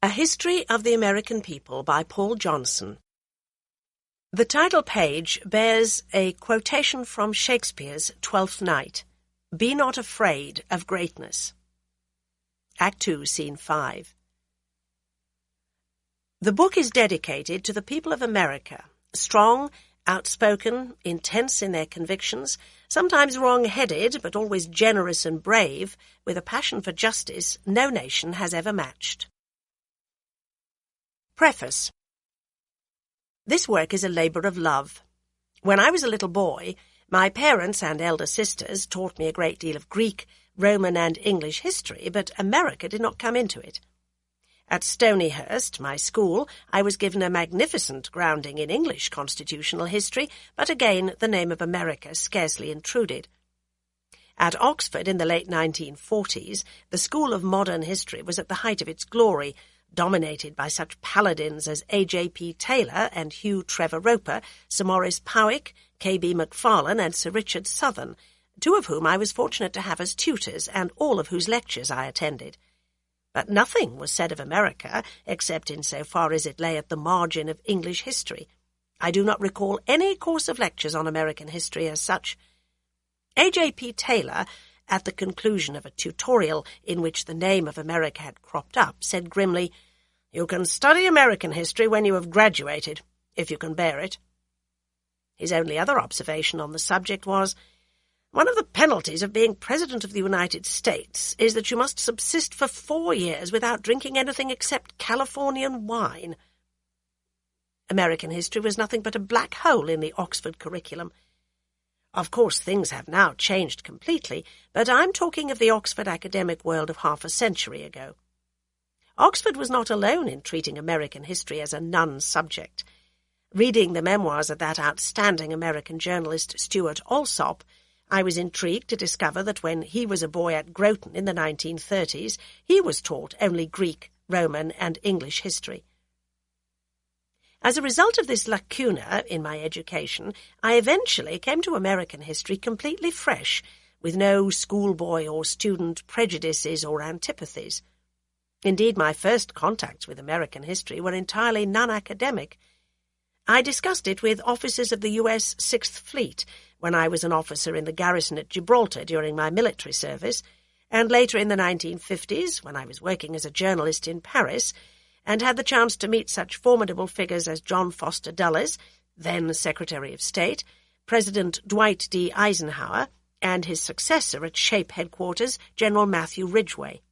A History of the American People by Paul Johnson. The title page bears a quotation from Shakespeare's Twelfth Night, "Be not afraid of greatness." Act 2, Scene 5. The book is dedicated to the people of America, strong, outspoken, intense in their convictions, sometimes wrong-headed, but always generous and brave, with a passion for justice no nation has ever matched. Preface. This work is a labour of love. When I was a little boy, my parents and elder sisters taught me a great deal of Greek, Roman and English history, but America did not come into it. At Stonyhurst, my school, I was given a magnificent grounding in English constitutional history, but again the name of America scarcely intruded. At Oxford in the late 1940s, the School of Modern History was at the height of its glory, dominated by such paladins as A.J.P. Taylor and Hugh Trevor Roper, Sir Maurice Powick, K.B. Macfarlane and Sir Richard Southern, two of whom I was fortunate to have as tutors and all of whose lectures I attended. But nothing was said of America, except in so far as it lay at the margin of English history. I do not recall any course of lectures on American history as such. A.J.P. Taylor, at the conclusion of a tutorial in which the name of America had cropped up, said grimly, "You can study American history when you have graduated, if you can bear it." His only other observation on the subject was, "One of the penalties of being President of the United States is that you must subsist for 4 years without drinking anything except Californian wine." American history was nothing but a black hole in the Oxford curriculum. Of course, things have now changed completely, but I'm talking of the Oxford academic world of half a century ago. Oxford was not alone in treating American history as a non-subject. Reading the memoirs of that outstanding American journalist Stuart Alsop, I was intrigued to discover that when he was a boy at Groton in the 1930s, he was taught only Greek, Roman, and English history. As a result of this lacuna in my education, I eventually came to American history completely fresh, with no schoolboy or student prejudices or antipathies. Indeed, my first contacts with American history were entirely non-academic. I discussed it with officers of the U.S. Sixth Fleet when I was an officer in the garrison at Gibraltar during my military service, and later in the 1950s, when I was working as a journalist in Paris, and had the chance to meet such formidable figures as John Foster Dulles, then Secretary of State, President Dwight D. Eisenhower, and his successor at SHAPE headquarters, General Matthew Ridgway.